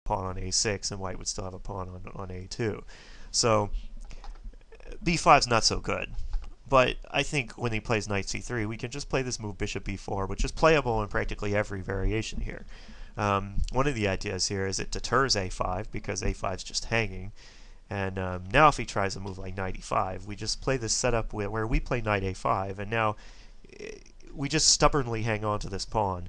pawn on a6, and white would still have a pawn on a2. So b5 is not so good. But I think when he plays knight c3, we can just play this move bishop b4, which is playable in practically every variation here. One of the ideas here is it deters a5 because a5 is just hanging. And now if he tries a move like knight e5, we just play this setup where we play knight a5, and now we just stubbornly hang on to this pawn.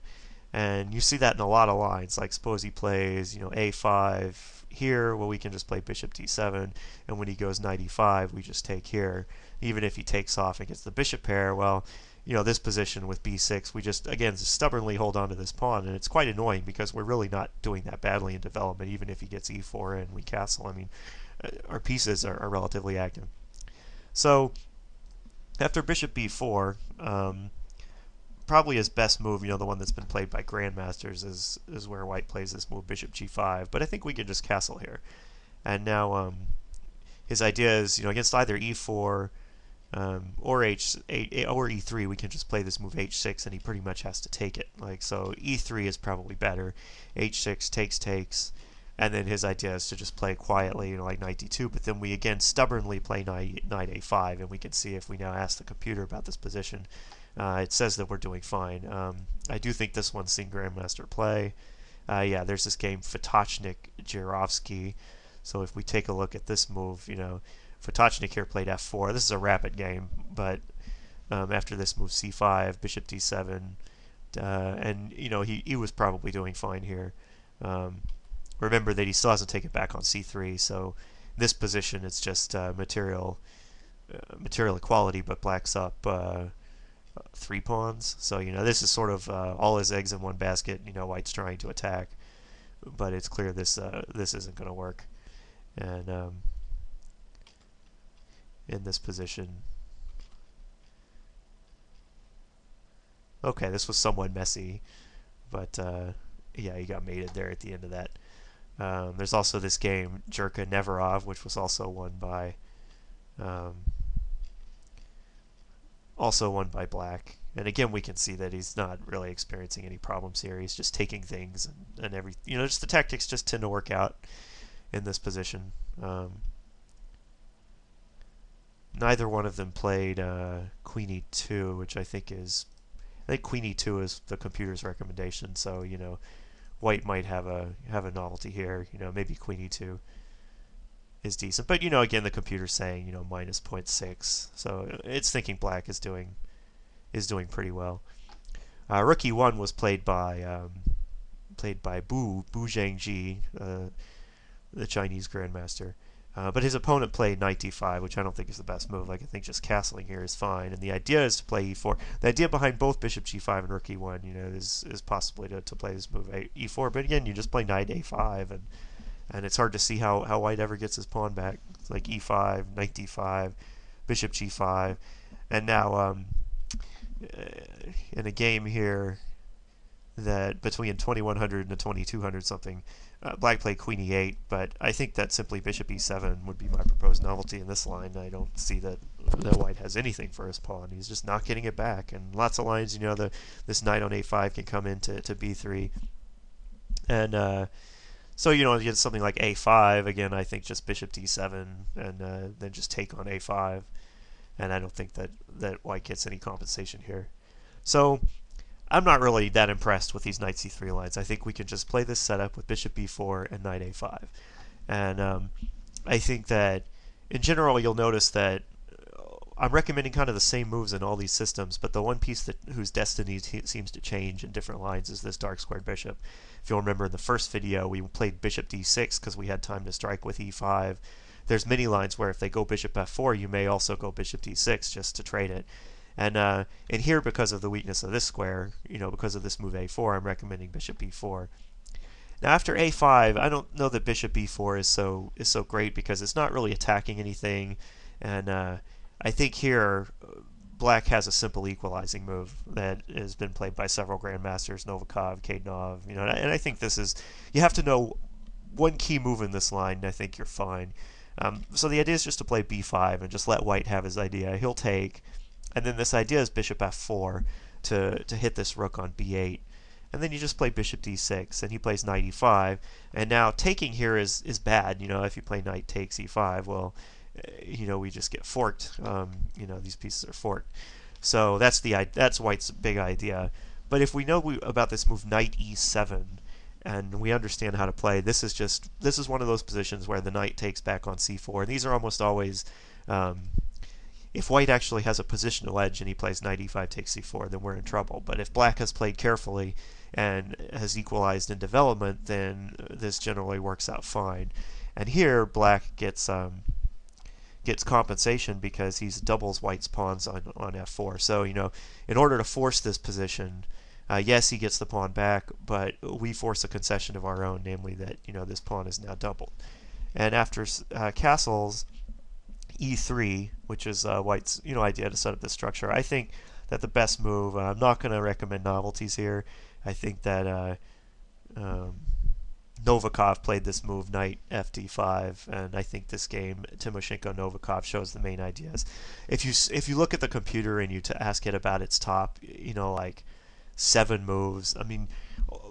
And you see that in a lot of lines, like suppose he plays, a5 here, well, we can just play bishop d7, and when he goes knight e5, we just take here. Even if he takes off and gets the bishop pair, well, this position with b6, we just, again, stubbornly hold on to this pawn, and it's quite annoying because we're really not doing that badly in development, even if he gets e4 and we castle. I mean, our pieces are relatively active. So after bishop b4, probably his best move, the one that's been played by grandmasters, is where white plays this move bishop g5. But I think we can just castle here. And now his idea is, against either e4 or e3, we can just play this move h6, and he pretty much has to take it. So e3 is probably better. h6 takes. And then his idea is to just play quietly, like knight d2, but then we again stubbornly play knight a5, and we can see if we now ask the computer about this position, it says that we're doing fine. I do think this one's seen Grandmaster play. Yeah, there's this game Fatochnik-Jirovsky. So if we take a look at this move, Fatochnik here played f4. This is a rapid game, but after this move c5, bishop d7, and he was probably doing fine here. Remember that he still hasn't taken back on c3, so this position it's just material equality, but black's up 3 pawns. So this is sort of all his eggs in one basket. White's trying to attack, but it's clear this isn't going to work. And in this position, okay, this was somewhat messy, but yeah, he got mated there at the end of that. There's also this game, Jurka Neverov, which was also won by black. And again, we can see that he's not really experiencing any problems here. He's just taking things and every, just the tactics just tend to work out in this position. Neither one of them played Queen e2, which I think Queen e2 is the computer's recommendation. So white might have a novelty here. Maybe Queen e2 is decent, but again, the computer's saying minus 0.6, so it's thinking black is doing pretty well. Rook e1 was played by Bu Zhangji, the Chinese grandmaster. But his opponent played knight d5, which I don't think is the best move. I think just castling here is fine. And the idea is to play e4. The idea behind both bishop g5 and rook e1, is possibly to play this move e4. But again, you just play knight a5, and it's hard to see how white ever gets his pawn back. It's like e5, knight d5, bishop g5, and now in a game here that between 2100 and 2200 something, black played queen e8, but I think that simply bishop e7 would be my proposed novelty in this line. I don't see that white has anything for his pawn. He's just not getting it back. And lots of lines, this knight on a5 can come into b3. And so, you get something like a5. Again, I think just bishop d7 and then just take on a5. And I don't think that white gets any compensation here. So I'm not really that impressed with these knight c3 lines. I think we can just play this setup with bishop b4 and knight a5. And I think that in general you'll notice that I'm recommending kind of the same moves in all these systems, but the one piece whose destiny seems to change in different lines is this dark squared bishop. If you'll remember in the first video, we played bishop d6 because we had time to strike with e5. There's many lines where if they go bishop f4, you may also go bishop d6 just to trade it. And here, because of the weakness of this square, because of this move a4, I'm recommending bishop b4. Now after a5, I don't know that bishop b4 is so great because it's not really attacking anything, and I think here black has a simple equalizing move that has been played by several grandmasters, Novikov, Kaydanov, and I think this is, you have to know one key move in this line, and I think you're fine. So the idea is just to play b5 and just let white have his idea. He'll take, and then this idea is bishop f4 to hit this rook on b8. and then you just play bishop d6, and he plays knight e5, and now taking here is bad. If you play knight takes e5, well, we just get forked. These pieces are forked. So that's White's big idea. But if we know about this move knight e7, and we understand how to play, this is one of those positions where the knight takes back on c4. And these are almost always, if White actually has a positional edge and he plays knight e5 takes c4, then we're in trouble. But if Black has played carefully and has equalized in development, then this generally works out fine. And here Black gets compensation because he's doubles White's pawns on f4. So in order to force this position, yes, he gets the pawn back, but we force a concession of our own, namely that this pawn is now doubled. And after castles e3, which is White's idea to set up this structure, I think that the best move. I'm not going to recommend novelties here. I think that Novikov played this move knight fd5, and I think this game Timoshenko Novikov shows the main ideas. If you look at the computer and you ask it about its top, like 7 moves, I mean,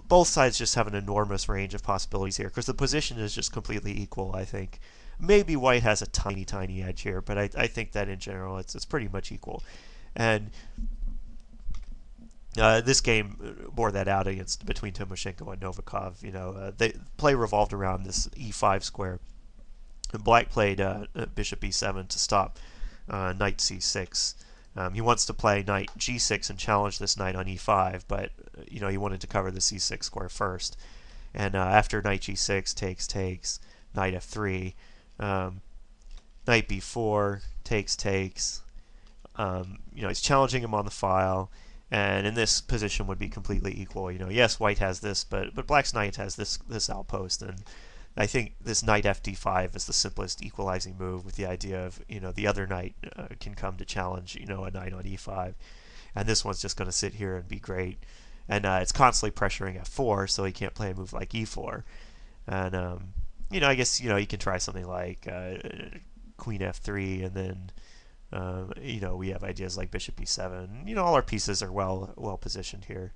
both sides just have an enormous range of possibilities here because the position is just completely equal. I think maybe White has a tiny edge here, but I think that in general it's pretty much equal. And this game bore that out between Timoshenko and Novikov. The play revolved around this e5 square. And Black played bishop e7 to stop knight c6. He wants to play knight g6 and challenge this knight on e5, but he wanted to cover the c6 square first. And after knight g6 takes, knight f3, knight b4 takes. He's challenging him on the file. And in this position would be completely equal. Yes, White has this, but Black's knight has this outpost, and I think this knight fd5 is the simplest equalizing move, with the idea of the other knight can come to challenge a knight on e5, and this one's just going to sit here and be great. And it's constantly pressuring f4, so he can't play a move like e4. And I guess you can try something like queen f3, and then we have ideas like bishop e7. All our pieces are well positioned here.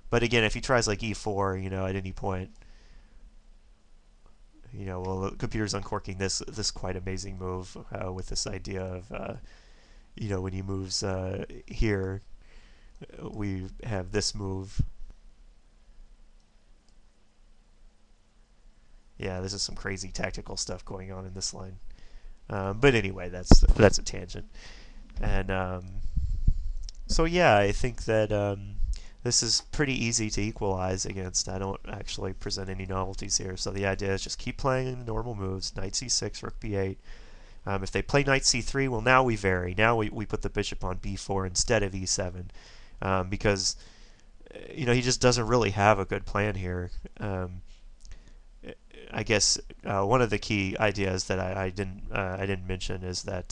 But again, if he tries like e4, at any point, well, the computer's uncorking this quite amazing move with this idea of, when he moves here, we have this move. Yeah, this is some crazy tactical stuff going on in this line. But anyway, that's a tangent. And so yeah, I think that this is pretty easy to equalize against. I don't actually present any novelties here. So the idea is just keep playing the normal moves: knight c6, rook b8. If they play knight c3, well, now we vary. Now we put the bishop on b4 instead of e7, because he just doesn't really have a good plan here. I guess one of the key ideas that I didn't mention is that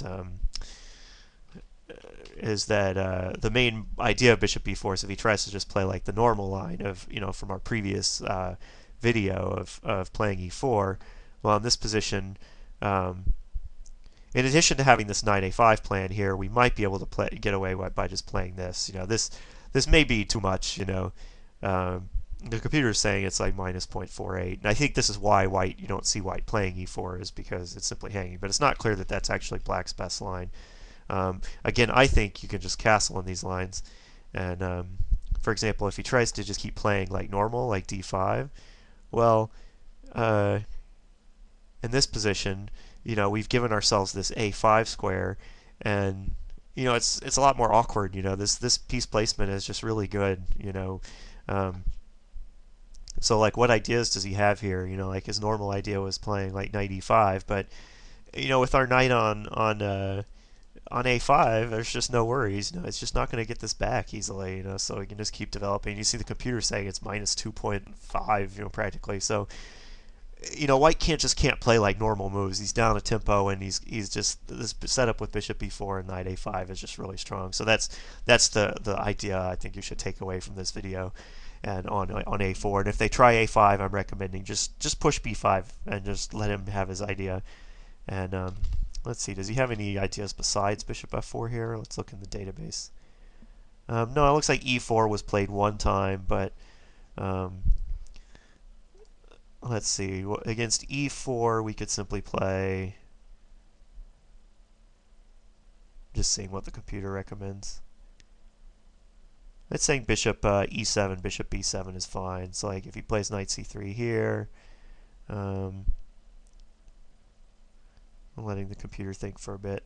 the main idea of bishop b4 is if he tries to just play like the normal line of from our previous video of playing e4. Well, in this position, in addition to having this knight a5 plan here, we might be able to get away by just playing this. This may be too much. The computer is saying it's like minus 0.48, and I think this is why you don't see White playing e4, is because it's simply hanging. But it's not clear that that's actually Black's best line. Again, I think you can just castle in these lines, and for example, if he tries to just keep playing like normal, like d5, well, in this position, we've given ourselves this a5 square, and it's a lot more awkward. This piece placement is just really good. So like, what ideas does he have here? Like his normal idea was playing like knight e5, but with our knight on a5, there's just no worries. It's just not going to get this back easily. So we can just keep developing. You see the computer saying it's minus 2.5, practically. So White can't play like normal moves. He's down a tempo, and he's just, this setup with bishop e4 and knight a5 is just really strong. So that's the idea I think you should take away from this video. And on a4, and if they try a5, I'm recommending just push b5 and just let him have his idea. And let's see, does he have any ideas besides bishop f4 here? Let's look in the database. No, it looks like e4 was played one time, but Um, let's see. Against e4, we could simply play. Just seeing what the computer recommends. It's saying bishop e7, bishop b7 is fine. So like if he plays knight c3 here, I'm letting the computer think for a bit.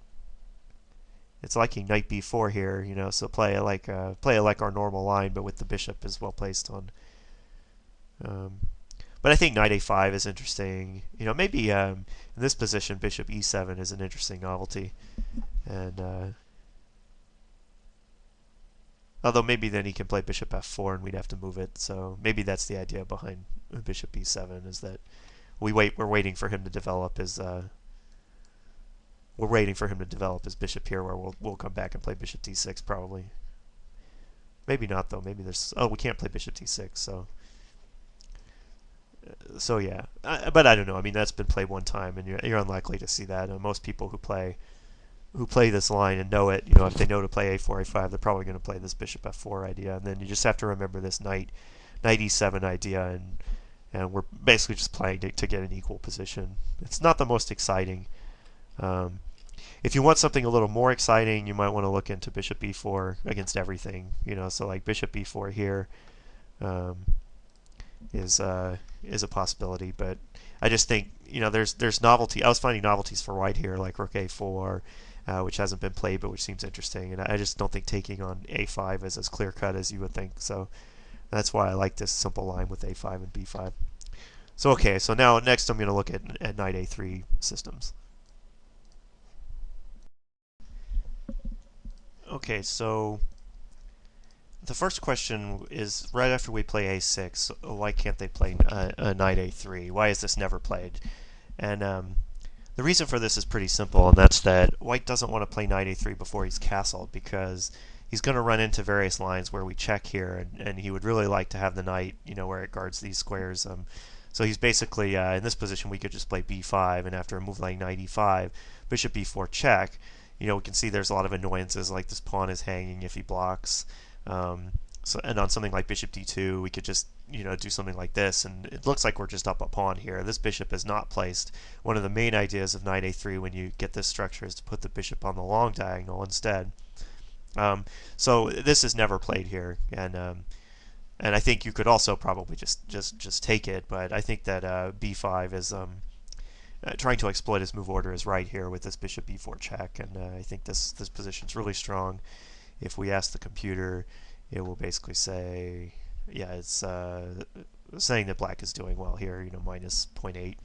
It's liking knight b4 here, so play it like our normal line, but with the bishop as well placed on. But I think knight a5 is interesting. Maybe in this position, bishop e7 is an interesting novelty, and although maybe then he can play bishop f4 and we'd have to move it. So maybe that's the idea behind bishop e7 is that we're waiting for him to develop his bishop here, where we'll come back and play bishop d6 probably. Maybe not though. Maybe we can't play bishop d6, so yeah. But I don't know. I mean, that's been played one time, and you're unlikely to see that. Most people who play this line and know it, if they know to play a4, a5, they're probably going to play this bishop f4 idea, and then you just have to remember this knight e7 idea, and we're basically just playing to get an equal position. It's not the most exciting. If you want something a little more exciting, you might want to look into bishop b4 against everything. So like bishop b4 here is a possibility, but I just think there's novelty. I was finding novelties for white here, like rook a4, which hasn't been played but which seems interesting, and I just don't think taking on a5 is as clear cut as you would think. So that's why I like this simple line with a5 and b5. So okay, so now next I'm going to look at knight a3 systems. Okay, so the first question is right after we play a6, why can't they play a knight a3? Why is this never played? And the reason for this is pretty simple, and that's that white doesn't want to play knight a3 before he's castled, because he's going to run into various lines where we check here, and he would really like to have the knight, where it guards these squares. So he's basically, in this position, we could just play b5, and after a move like knight e5, bishop b4 check, we can see there's a lot of annoyances, like this pawn is hanging if he blocks. And on something like bishop d2, we could just do something like this, and it looks like we're just up a pawn here. This bishop is not placed. One of the main ideas of knight a3 when you get this structure is to put the bishop on the long diagonal instead. So this is never played here, and I think you could also probably just take it, but I think that b5 is trying to exploit his move order is right here with this bishop b4 check, and I think this position is really strong. If we ask the computer, it will basically say, yeah, it's saying that black is doing well here, minus 0.8.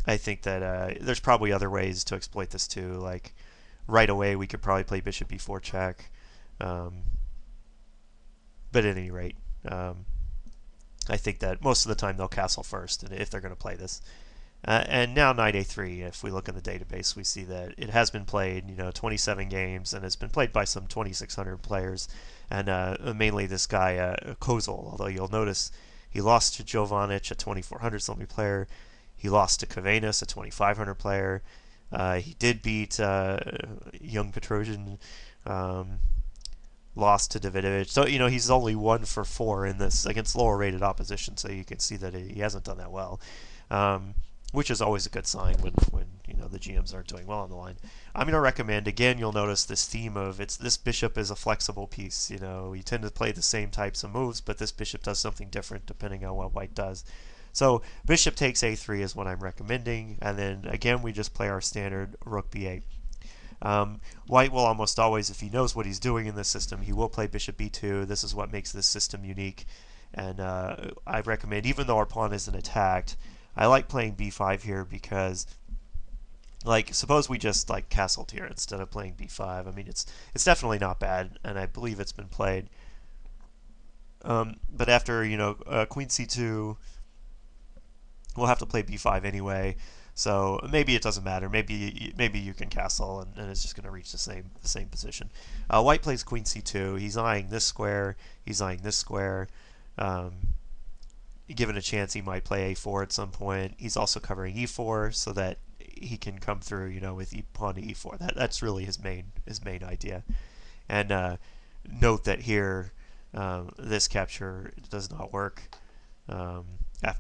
I think that there's probably other ways to exploit this too, like right away we could probably play bishop b4 check, but at any rate, I think that most of the time they'll castle first, and if they're going to play this. And now knight a3, if we look in the database, we see that it has been played, 27 games, and it's been played by some 2,600 players, and mainly this guy Kozol, although you'll notice he lost to Jovanic, a 2,400 something player. He lost to Kavenis, a 2,500 player. He did beat young Petrosian, lost to Davidovich. So, he's only 1 for 4 in this against lower rated opposition, so you can see that he hasn't done that well. Which is always a good sign when the GMs aren't doing well on the line. I'm going to recommend, again, you'll notice this theme of this bishop is a flexible piece. We tend to play the same types of moves, but this bishop does something different depending on what white does. So bishop takes a3 is what I'm recommending, and then again we just play our standard rook b8. White will almost always, if he knows what he's doing in this system, he will play bishop b2. This is what makes this system unique, and I recommend, even though our pawn isn't attacked, I like playing b5 here because, like, suppose we just castled here instead of playing b5. I mean, it's definitely not bad, and I believe it's been played. But after queen c2, we'll have to play b5 anyway. So maybe it doesn't matter. Maybe you can castle, and it's just going to reach the same position. White plays queen c2. He's eyeing this square. He's eyeing this square. Given a chance, he might play a4 at some point. He's also covering e4 so that he can come through, with pawn to e4. That's really his main idea. And note that here, this capture does not work.